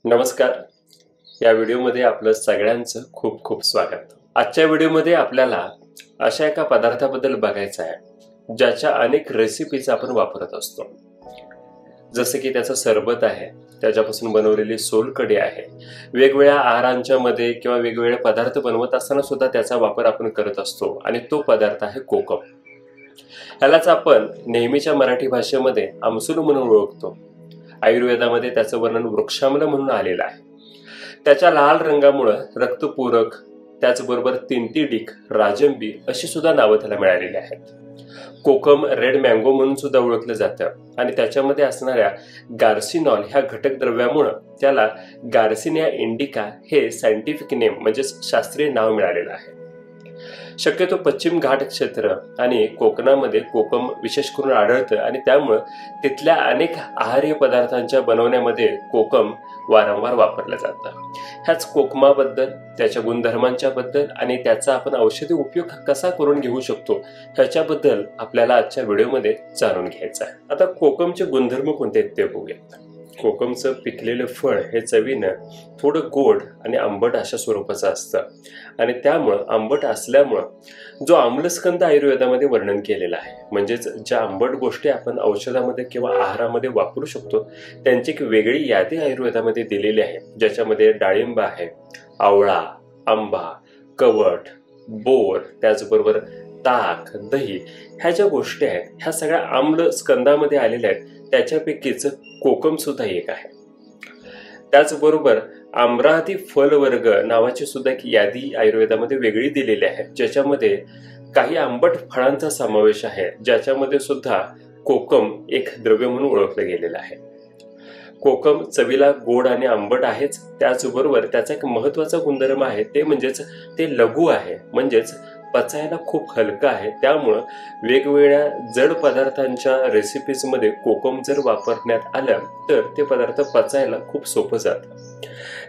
नमस्कार. या व्हिडिओमध्ये आपलं सगळ्यांचं खूप खूप स्वागत. आजच्या व्हिडिओमध्ये आपल्याला अशा एका पदार्थाबद्दल बघायचं आहे ज्याच्या अनेक रेसिपीज आपण वापरत असतो. जसे की त्याचं सरबत आहे, त्याच्यापासून बनवलेली सोलकढी आहे, वेगवेगळ्या आहारांच्या मध्ये किंवा वेगवेगळे पदार्थ बनवत असताना सुद्धा त्याचा वापर आपण करत असतो आणि तो पदार्थ आहे कोकम. यालाच आपण नेहमीच्या मराठी भाषेमध्ये आमसूल म्हणून ओळखतो. आयुर्वेदामध्ये त्याचं वर्णन वृक्षामल म्हणून आलेलं आहे. त्याच्या लाल रंगामुळे रक्तपूरक, त्याचबरोबर तिंतिडिक, राजंबी अशी सुद्धा नावं त्याला मिळालेली आहेत. कोकम रेड मँगो म्हणून सुद्धा ओळखलं जातं आणि त्याच्यामध्ये असणाऱ्या गार्सिनॉल ह्या घटक द्रव्यामुळे त्याला गार्सिनिया इंडिका हे सायंटिफिक नेम म्हणजे शास्त्रीय नाव मिळालेलं आहे. शक्यतो पश्चिम घाट क्षेत्र आणि कोकणामध्ये कोकम विशेष करून आढळतं आणि त्यामुळे तिथल्या अनेक आहार्य पदार्थांच्या बनवण्यामध्ये कोकम वारंवार वापरलं जातं. ह्याच कोकमाबद्दल, त्याच्या गुणधर्मांच्या बद्दल आणि त्याचा आपण औषधी उपयोग कसा करून घेऊ शकतो ह्याच्याबद्दल आपल्याला आजच्या व्हिडिओमध्ये जाणून घ्यायचं आहे. आता कोकमचे गुणधर्म कोणते आहेत ते बघूयात. कोकमचं पिकलेलं फळ हे चवीनं थोडं गोड आणि आंबट अशा स्वरूपाचं असतं आणि त्यामुळं आंबट असल्यामुळं जो आम्लस्कंद आयुर्वेदामध्ये वर्णन केलेला आहे, म्हणजेच ज्या आंबट गोष्टी आपण औषधामध्ये किंवा आहारामध्ये वापरू शकतो त्यांची एक वेगळी यादी आयुर्वेदामध्ये दिलेली आहे, ज्याच्यामध्ये डाळिंब आहे, आवळा, आंबा, कवठ, बोर, त्याचबरोबर ताक, दही ह्या ज्या गोष्टी आहेत ह्या सगळ्या आम्ल स्कंदामध्ये आलेल्या आहेत. त्याच्यापैकीच कोकम सुद्धा एक आहे. त्याचबरोबर आम्रादी फलवर्ग नावाची सुद्धा एक यादी आयुर्वेदामध्ये वेगळी दिलेली आहे, ज्याच्यामध्ये काही आंबट फळांचा समावेश आहे, ज्याच्यामध्ये सुद्धा कोकम एक द्रव्य म्हणून ओळखलं गेलेलं आहे. कोकम चवीला गोड आणि आंबट आहेच, त्याचबरोबर त्याचा एक महत्वाचा गुणधर्म आहे ते म्हणजेच ते लघु आहे, म्हणजेच पचायला खूप हलका आहे. त्यामुळं वेगवेगळ्या जड पदार्थांच्या रेसिपीजमध्ये कोकम जर वापरण्यात आलं तर ते पदार्थ पचायला खूप सोपं जातं.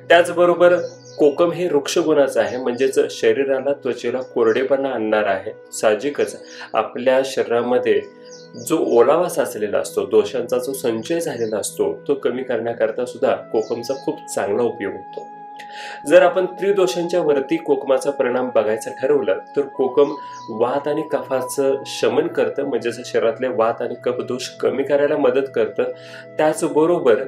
त्याचबरोबर कोकम हे वृक्ष गुणाचं आहे, म्हणजेच शरीराला, त्वचेला कोरडेपणा आणणार आहे. साहजिकच आपल्या शरीरामध्ये जो ओलावा साचलेला असतो, दोषांचा जो संचय झालेला असतो तो कमी करण्याकरता सुद्धा कोकमचा खूप चांगला उपयोग होतो. जर आपण त्रिदोषांच्या वरती कोकमाचा परिणाम बघायचा ठरवलं तर कोकम वात आणि कफाचं शमन करतं, म्हणजेच शरीरातले वात आणि कफ दोष कमी करायला मदत करतं. त्याचबरोबर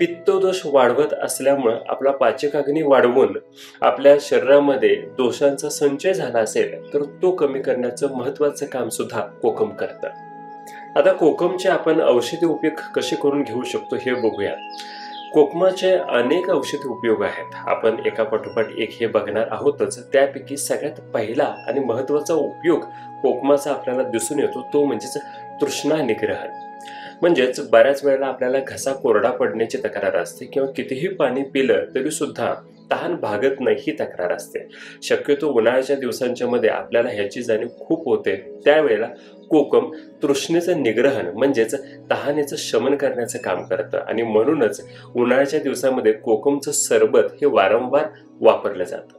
पित्तदोष वाढवत असल्यामुळं आपला पाचकाग्नी वाढवून आपल्या शरीरामध्ये दोषांचा संचय झाला असेल तर तो कमी करण्याचं महत्वाचं काम सुद्धा कोकम करतं. आता कोकमचे आपण औषधी उपयोग कसे करून घेऊ शकतो हे बघूया. कोकमाचे अनेक औषधी उपयोग आहेत, आपण एका पाठोपाठ एक हे बघणार आहोतच. त्यापैकी सगळ्यात पहिला आणि महत्वाचा उपयोग कोकमाचा आपल्याला दिसून येतो तो म्हणजेच तृष्णा निग्रहण. म्हणजेच बऱ्याच वेळेला आपल्याला घसा कोरडा पडण्याची तक्रार असते किंवा कितीही पाणी पिलं तरी सुद्धा तहान भागत नाही ही तक्रार असते. शक्यतो उन्हाळ्याच्या दिवसांच्या मध्ये आपल्याला ह्याची जाणीव खूप होते. त्यावेळेला कोकम तृष्णेचं निग्रहण म्हणजेच तहानेचं शमन करण्याचं काम करतं आणि म्हणूनच उन्हाळ्याच्या दिवसामध्ये कोकमचं सरबत हे वारंवार वापरलं जातं.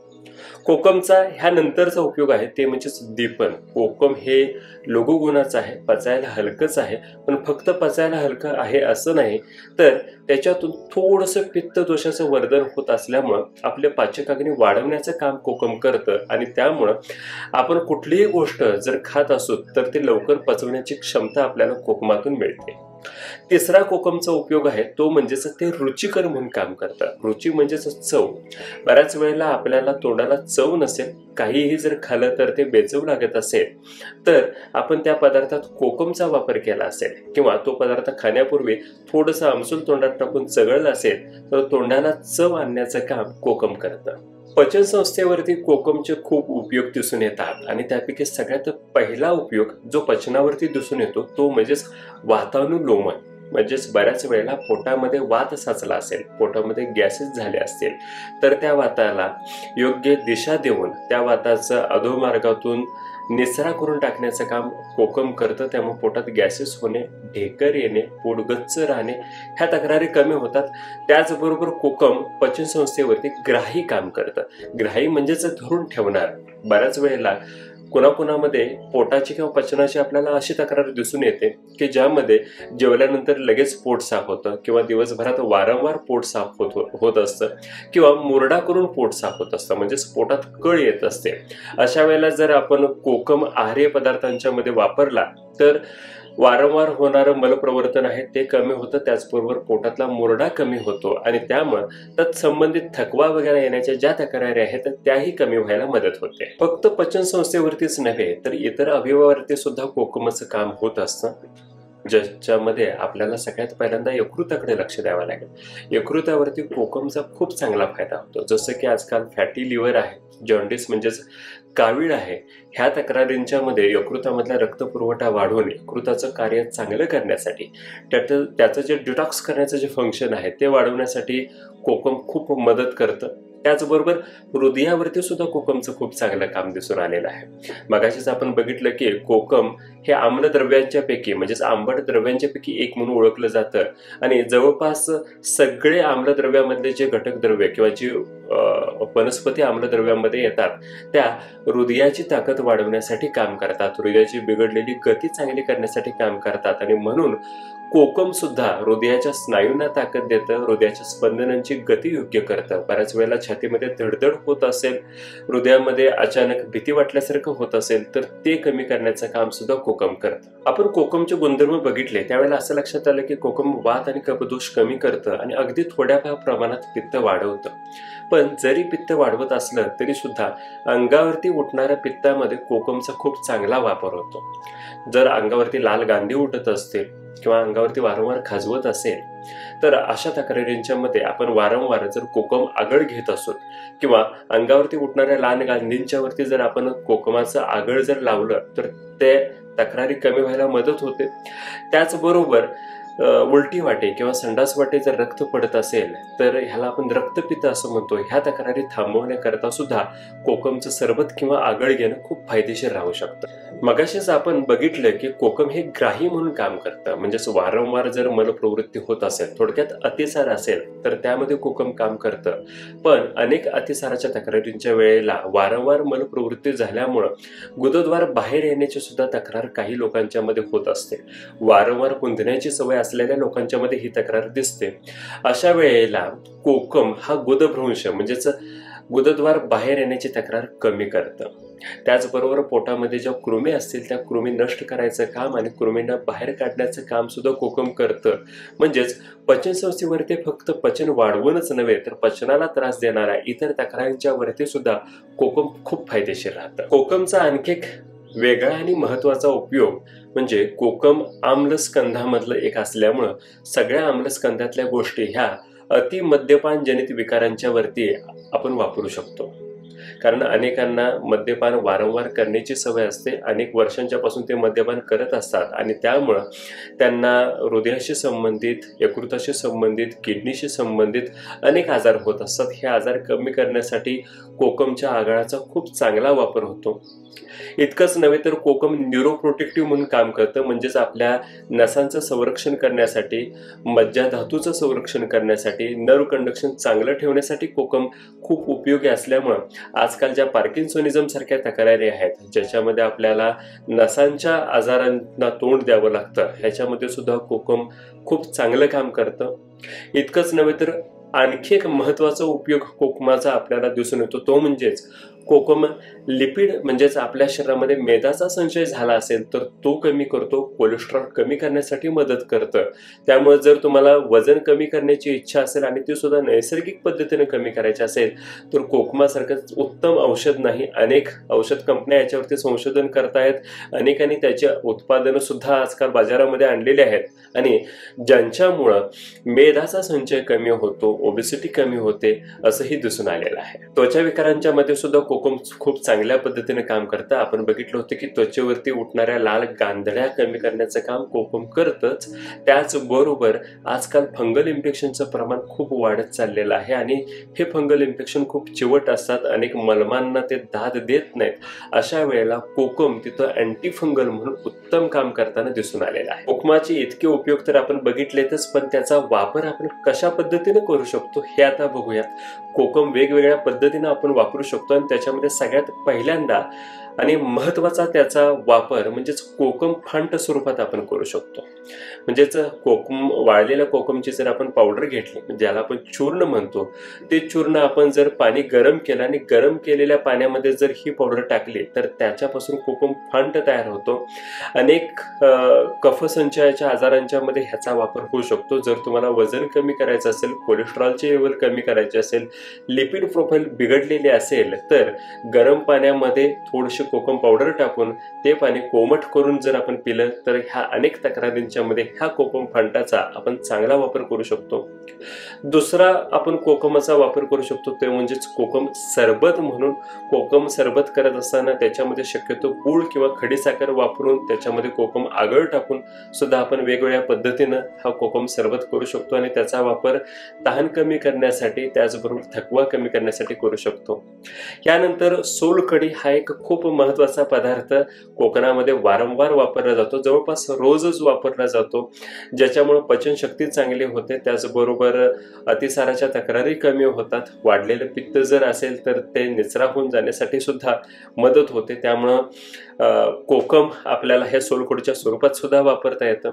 कोकमचा ह्या नंतरचा उपयोग आहे ते म्हणजेच दीपन. कोकम हे लघु गुणाचं आहे, पचायला हलकंच आहे, पण फक्त पचायला हलकं आहे असं नाही तर त्याच्यातून थोडंसं पित्त दोषाचं वर्धन होत असल्यामुळं आपले पाचकाग्नी वाढवण्याचं काम कोकम करतं आणि त्यामुळं आपण कुठलीही गोष्ट जर खात असू तर ते लवकर पचवण्याची क्षमता आपल्याला कोकमातून मिळते. तिसरा कोकमचा उपयोग आहे तो म्हणजेच ते रुचिकर म्हणून काम करतं. रुची म्हणजेच चव. बऱ्याच वेळेला आपल्याला तोंडाला चव नसेल, काहीही जर खाल्लं तर ते बेचव लागत असेल तर आपण त्या पदार्थात कोकमचा वापर केला असेल किंवा तो पदार्थ खाण्यापूर्वी थोडंसं आमसूल तोंडात टाकून चघळलं असेल तर तोंडाला चव आणण्याचं काम कोकम करतं. पचन संस्थेवरती कोकमचे खूप उपयोग दिसून येतात आणि त्यापैकी सगळ्यात पहिला उपयोग जो पचनावरती दिसून येतो तो म्हणजेच वातानुलोमन. म्हणजेच बऱ्याच वेळेला पोटामध्ये वात साचला असेल, पोटामध्ये गॅसेस झाले असतील तर त्या वाताला योग्य दिशा देऊन त्या वाताचं अधोमार्गातून निचरा करून टाकण्याचं काम कोकम करतं. त्यामुळे पोटात गॅसेस होणे, ढेकर येणे, पोट गच्च राहणे ह्या तक्रारी कमी होतात. त्याचबरोबर कोकम पचन संस्थेवरती ग्राही काम करतं. ग्राही म्हणजेच धरून ठेवणार. बऱ्याच वेळेला कुणाकुणामध्ये पोटाची किंवा पचनाची आपल्याला अशी तक्रार दिसून येते की ज्यामध्ये जेवल्यानंतर लगेच पोट साफ होतं किंवा दिवसभरात वारंवार पोट साफ होत असतं किंवा मुरडा करून पोट साफ होत असतं, म्हणजेच पोटात कळ येत असते. अशा वेळेला जर आपण कोकम आहार्य पदार्थांच्या मध्ये वापरला तर वारंवार होणारं मलप्रवर्तन आहे ते कमी होतं, त्याचबरोबर पोटातला मुरडा कमी होतो आणि त्यामुळे तत्संबंधित थकवा वगैरे येण्याच्या ज्या तक्रारी आहेत त्याही कमी व्हायला मदत होते. फक्त पचन संस्थेवरतीच नव्हे तर इतर अवयवावरती सुद्धा कोकमचं काम होत असतं, ज्याच्यामध्ये आपल्याला सगळ्यात पहिल्यांदा यकृताकडे लक्ष द्यावं लागेल. यकृतावरती कोकमचा खूप चांगला फायदा होतो. जसं की आजकाल फॅटी लिव्हर आहे, जॉन्डिस म्हणजेच कावीळ आहे, ह्या तक्रारींच्या मध्ये यकृतामधला रक्तपुरवठा वाढवून यकृताचं कार्य चांगलं करण्यासाठी त्याचं जे डिटॉक्स करण्याचं जे फंक्शन आहे ते वाढवण्यासाठी कोकम खूप मदत करतं. त्याचबरोबर हृदयावरती सुद्धा कोकमचं खूप चांगलं काम दिसून आलेलं आहे. मगाशीच आपण बघितलं की कोकम हे आम्लद्रव्यांच्या पैकी म्हणजेच आंबट द्रव्यांच्या पैकी एक म्हणून ओळखलं जातं आणि जवळपास सगळे आम्लद्रव्यामधले जे घटक द्रव्य किंवा जे वनस्पती आम्लद्रव्यामध्ये येतात त्या हृदयाची ताकद वाढवण्यासाठी काम करतात, हृदयाची बिघडलेली गती चांगली करण्यासाठी काम करतात आणि म्हणून कोकम सुद्धा हृदयाच्या स्नायूंना ताकद देतं, हृदयाच्या स्पंदनांची गती योग्य करतं. बऱ्याच वेळेला छातीमध्ये धडधड होत असेल, हृदयामध्ये अचानक भीती वाटल्यासारखं होत असेल तर ते कमी करण्याचं काम सुद्धा कोकम करतं. आपण कोकमचे गुणधर्म बघितले त्यावेळेला असं लक्षात आलं की कोकम वात आणि कफदोष कमी करतं आणि अगदी थोड्या प्रमाणात पित्त वाढवतं. पण जरी पित्त वाढवत असलं तरी सुद्धा अंगावरती उठणाऱ्या पित्तामध्ये कोकमचा खूप चांगला वापर होतो. जर अंगावरती लाल गांधी उठत असतील किंवा अंगावरती वारंवार खाजवत असेल तर अशा तक्रारींच्या मध्ये आपण वारंवार जर कोकम आगळ घेत असो किंवा अंगावरती उठणाऱ्या लाल गांधींच्या वरती जर आपण कोकमाचं आगळ जर लावलं तर ते तक्रारी कमी व्हायला मदत होते. त्याचबरोबर उलटी वाटे किंवा संडास वाटे जर रक्त पडत असेल तर ह्याला आपण रक्तपित्त असं म्हणतो, ह्या तक्रारी थांबवण्याकरता सुद्धा कोकमचं सरबत किंवा आगळ घेणं खूप फायदेशीर राहू शकतं. मगाशीच आपण बघितलं की कोकम हे ग्राही म्हणून काम करतं, म्हणजेच वारंवार जर मलप्रवृत्ती होत असेल, थोडक्यात अतिसार असेल तर त्यामध्ये कोकम काम करतं. पण अनेक अतिसाराच्या तक्रारींच्या वेळेला वारंवार मलप्रवृत्ती झाल्यामुळं गुदद्वार बाहेर येण्याची सुद्धा तक्रार काही लोकांच्या मध्ये होत असते. वारंवार कुंदण्याची सवय असलेल्या लोकांच्या मध्ये ही तक्रार दिसते. अशा वेळेला कोकम हा गुदभ्रंश म्हणजेच गुदद्वार बाहेर येण्याची तक्रार कमी करतं. त्याचबरोबर पोटामध्ये ज्या कृमी असतील त्या कृमी नष्ट करायचं काम आणि कृमींना बाहेर काढण्याचं काम सुद्धा कोकम करतं. म्हणजेच पचन संस्थेवरती फक्त पचन वाढवूनच नव्हे तर पचनाला त्रास देणाऱ्या इतर तक्रारींच्या वरती सुद्धा कोकम खूप फायदेशीर राहतं. कोकमचा आणखी एक वेगळा आणि महत्वाचा उपयोग म्हणजे कोकम आम्लस्कंधामधलं एक असल्यामुळं सगळ्या आम्लस्कंधातल्या गोष्टी ह्या अति मद्यपान जनित विकारांच्या वरती आपण वापरू शकतो. कारण अनेकांना मद्यपान वारंवार करण्याची सवय असते, अनेक वर्षांच्या पासून ते मद्यपान करत असतात आणि त्यामुळं त्यांना हृदयाशी संबंधित, यकृताशी संबंधित, किडनीशी संबंधित अनेक आजार होत असतात. हे आजार कमी करण्यासाठी कोकमच्या आगळाचा खूप चांगला वापर होतो. इतकंच नव्हे तर कोकम न्यूरोप्रोटेक्टिव्ह म्हणून काम करतं, म्हणजेच आपल्या नसांचं संरक्षण करण्यासाठी, मज्जाधातूचं संरक्षण करण्यासाठी, नर्व कंडक्शन चांगलं ठेवण्यासाठी कोकम खूप उपयोगी असल्यामुळं आजकाल ज्या पार्किन्सोनिझम सारख्या तक्रारी आहेत ज्याच्यामध्ये आपल्याला नसांच्या आजारांना तोंड द्यावं लागतं, ह्याच्यामध्ये सुद्धा कोकम खूप चांगलं काम करतं. इतकंच नव्हे तर आणखी एक महत्वाचा उपयोग कोकमाचा आपल्याला दिसून येतो, तो म्हणजेच कोकम लिपिड म्हणजेच आपल्या शरीरामध्ये मेदाचा संचय झाला असेल तर तो कमी करतो, कोलेस्ट्रॉल कमी करण्यासाठी मदत करतं. त्यामुळे जर तुम्हाला वजन कमी करण्याची इच्छा असेल आणि ती सुद्धा नैसर्गिक पद्धतीने कमी करायची असेल तर कोकमासारखं उत्तम औषध नाही. अनेक औषध कंपन्या याच्यावरती संशोधन करतायत, अनेकांनी त्याची उत्पादनं सुद्धा आजकाल बाजारामध्ये आणलेली आहेत आणि ज्यांच्यामुळं मेदाचा संचय कमी होतो, ओबेसिटी कमी होते असंही दिसून आलेलं आहे. त्वचा विकारांच्या मध्ये सुद्धा कोकम खूप चांगल्या पद्धतीने काम करतं. आपण बघितलं होतं की त्वचेवरती उठणाऱ्या लाल गांधळ्या कमी करण्याचं काम कोकम करतच. त्याचबरोबर आजकाल फंगल इन्फेक्शनचं प्रमाण खूप वाढत चाललेलं आहे आणि हे फंगल इन्फेक्शन खूप चिवट असतात, अनेक मलमांना ते दाद देत नाहीत. अशा वेळेला कोकम तिथं अँटी फंगल म्हणून उत्तम काम करताना दिसून आलेलं आहे. कोकमाचे इतके उपयोग तर आपण बघितलेतच, पण त्याचा वापर आपण कशा पद्धतीने करू शकतो हे आता बघूयात. कोकम वेगवेगळ्या पद्धतीने आपण वापरू शकतो आणि त्याच्यामध्ये सगळ्यात पहिल्यांदा आणि महत्त्वाचा त्याचा वापर म्हणजेच कोकम फांट स्वरूपात आपण करू शकतो. म्हणजेच कोकम वाळलेल्या कोकमची जर आपण पावडर घेतली, ज्याला आपण चूर्ण म्हणतो, ते चूर्ण आपण जर पाणी गरम केलं आणि गरम केलेल्या पाण्यामध्ये जर ही पावडर टाकली तर त्याच्यापासून कोकम फांट तयार होतो. अनेक कफसंचयाच्या आजारांच्या मध्ये ह्याचा वापर होऊ शकतो. जर तुम्हाला वजन कमी करायचं असेल, कोलेस्ट्रॉलचे लेवल कमी करायचे असेल, लिपिड प्रोफाईल बिघडलेली असेल, तर गरम पाण्यामध्ये थोडीशी कोकम पावडर टाकून ते पाणी कोमट करून जर आपण पिलं तर ह्या अनेक तक्रारींच्या मध्ये ह्या कोकम फांटाचा आपण चांगला वापर करू शकतो. दुसरा आपण कोकमाचा वापर करू शकतो ते म्हणजेच कोकम सरबत म्हणून. कोकम सरबत करत असताना त्याच्यामध्ये शक्यतो गूळ किंवा खडीसाखर वापरून त्याच्यामध्ये कोकम आगळ टाकून सुद्धा आपण वेगवेगळ्या पद्धतीनं हा कोकम सरबत करू शकतो आणि त्याचा वापर तहान कमी करण्यासाठी त्याचबरोबर थकवा कमी करण्यासाठी करू शकतो. यानंतर सोलकढी हा एक खूप महत्त्वाचा पदार्थ कोकणामध्ये वारंवार वापरला जातो, जवळपास रोजच वापरला जातो, ज्याच्यामुळे पचनशक्ती चांगली होते, त्याचबरोबर अतिसाराच्या तक्रारी कमी होतात. वाढलेलं पित्त जर असेल तर ते निचरा होऊन जाण्यासाठी सुद्धा मदत होते. त्यामुळं कोकम आपल्याला हे सोलकढीच्या स्वरूपात सुद्धा वापरता येतं.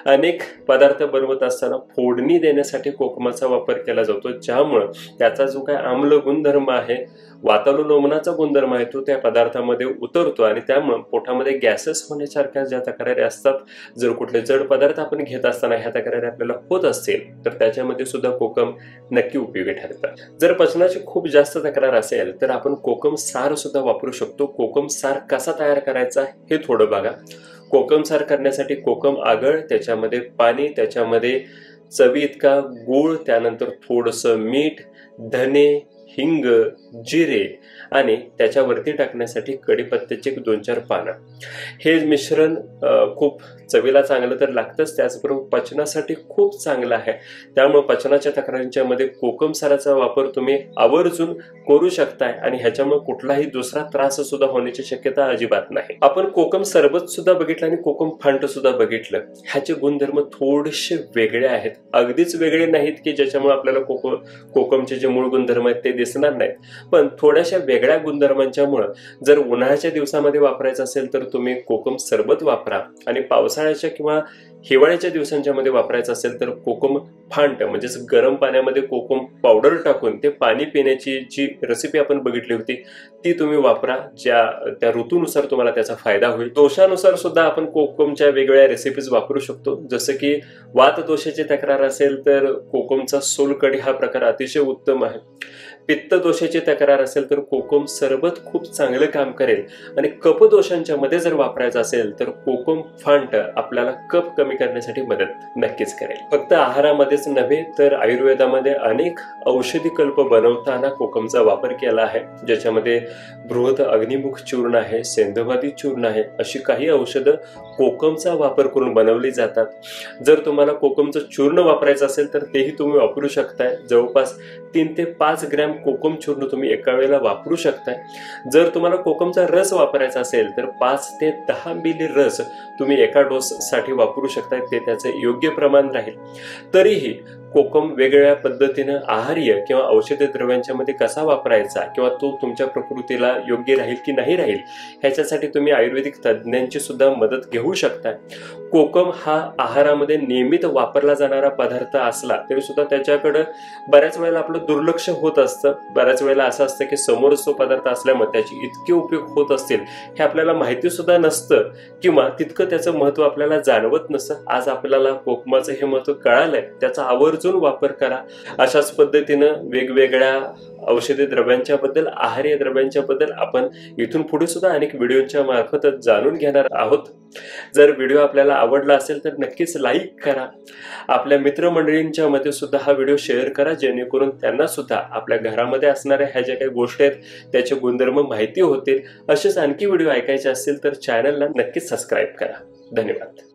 अनेक पदार्थ बनवत असताना फोडणी देण्यासाठी कोकमाचा वापर केला जातो, ज्यामुळं त्याचा जो काय आम्ल गुणधर्म आहे, वातानुलोमनाचा गुणधर्म आहे, तो त्या पदार्थामध्ये उतरतो आणि त्यामुळे पोटामध्ये गॅसेस होण्यासारख्या ज्या तक्रारी असतात, जर कुठले जड पदार्थ आपण घेत असताना ह्या तक्रारी आपल्याला होत असतील तर त्याच्यामध्ये सुद्धा कोकम नक्की उपयोगी ठरतात. जर पचनाची खूप जास्त तक्रार असेल तर आपण कोकम सार सुद्धा वापरू शकतो. कोकम सार कसा तयार करायचा हे थोडं बघा. कोकम सार करण्यासाठी कोकम आगळ, त्याच्यामध्ये पाणी, त्याच्यामध्ये चवी इतका गूळ, त्यानंतर थोडंसं मीठ, धने, हिंग, जिरे आणि त्याच्यावरती टाकण्यासाठी कढीपत्त्याची 2-4 पानं. हे मिश्रण खूप चवीला चांगलं तर लागतंच, त्याचबरोबर पचनासाठी खूप चांगलं आहे. त्यामुळे पचनाच्या तक्रारींच्या मध्ये कोकम साराचा वापर तुम्ही आवर्जून करू शकताय आणि ह्याच्यामुळे कुठलाही दुसरा त्रास सुद्धा होण्याची शक्यता अजिबात नाही. आपण कोकम सरबत सुद्धा बघितलं आणि कोकम फांट सुद्धा बघितलं. ह्याचे गुणधर्म थोडेसे वेगळे आहेत, अगदीच वेगळे नाहीत की ज्याच्यामुळे आपल्याला कोकमचे जे मूळ गुणधर्म आहेत ते दिसणार नाहीत, पण थोड्याशा वेगळ्या गुणधर्मांच्या मुळे जर उन्हाळ्याच्या दिवसामध्ये वापरायचं असेल तर तुम्ही कोकम सरबत वापरा आणि पावसाळ्याच्या किंवा हिवाळ्याच्या दिवसांच्या मध्ये वापरायचं असेल तर कोकम फांट म्हणजेच गरम पाण्यामध्ये कोकम पावडर टाकून ते पाणी पिण्याची जी रेसिपी आपण बघितली होती ती तुम्ही वापरा. त्या ऋतूनुसार तुम्हाला त्याचा फायदा होईल. दोषानुसार सुद्धा आपण कोकमच्या वेगवेगळ्या रेसिपीज वापरू शकतो. जसं की वात दोषाची तक्रार असेल तर कोकमचा सोलकढी हा प्रकार अतिशय उत्तम आहे. पित्त दोषाची तक्रार असेल तर कोकम सरबत खूप चांगलं काम करेल आणि कफ दोषांच्या मध्ये जर वापरायचं असेल तर कोकम फांट आपल्याला कफ कमी करण्यासाठी मदत नक्कीच करेल. फक्त आहारामध्येच नव्हे तर आयुर्वेदामध्ये अनेक औषधी कल्प बनवताना कोकमचा वापर केला आहे, ज्याच्यामध्ये बृहत अग्निमुख चूर्ण आहे, सेंधवादी चूर्ण आहे, अशी काही औषधं कोकमचा वापर करून बनवली जातात. जर तुम्हाला कोकमचं चूर्ण वापरायचं असेल तर तेही तुम्ही वापरू शकताय. जवळपास 3 ते 5 ग्रॅम कोकम चूर्ण तुम्ही एका वेळेला वापरू शकताय. जर तुम्हाला कोकमचा रस वापरायचा असेल तर 5 ते 10 मिली रस तुम्ही एका डोस साठी वापरू शकताय, ते त्याचं योग्य प्रमाण राहील. तरीही कोकम वेगवेगळ्या पद्धतीनं आहार्य किंवा औषधी द्रव्यांच्या मध्ये कसा वापरायचा किंवा तो तुमच्या प्रकृतीला योग्य राहील की नाही राहील ह्याच्यासाठी तुम्ही आयुर्वेदिक तज्ज्ञांची सुद्धा मदत घेऊ शकता. कोकम हा आहारामध्ये नियमित वापरला जाणारा पदार्थ असला तरी सुद्धा त्याच्याकडे बऱ्याच वेळेला आपलं दुर्लक्ष होत असतं. बऱ्याच वेळेला असं असतं की समोरच तो पदार्थ असल्यामुळे त्याचे इतके उपयोग होत असतील हे आपल्याला माहिती सुद्धा नसतं किंवा तितकं त्याचं महत्व आपल्याला जाणवत नसतं. आज आपल्याला कोकमाचं हे महत्व कळालंय, त्याचा आवर्जून वापर करा. अशाच पद्धतीनं वेगवेगळ्या औषधी द्रव्यांच्या बद्दल, आहार्य द्रव्यांच्या बद्दल आपण इथून पुढे सुद्धा अनेक व्हिडिओच्या मार्फत जाणून घेणार आहोत. जर व्हिडिओ आपल्याला आवडला असेल तर नक्कीच लाईक करा. आपल्या मित्रमंडळींच्या मध्ये सुद्धा हा व्हिडिओ शेअर करा, जेणेकरून त्यांना सुद्धा आपल्या घरामध्ये असणाऱ्या ह्या ज्या काही गोष्टी आहेत त्याचे गुणधर्म माहिती होतील. असेच आणखी व्हिडिओ ऐकायचे असतील तर चॅनलला नक्कीच सबस्क्राईब करा. धन्यवाद.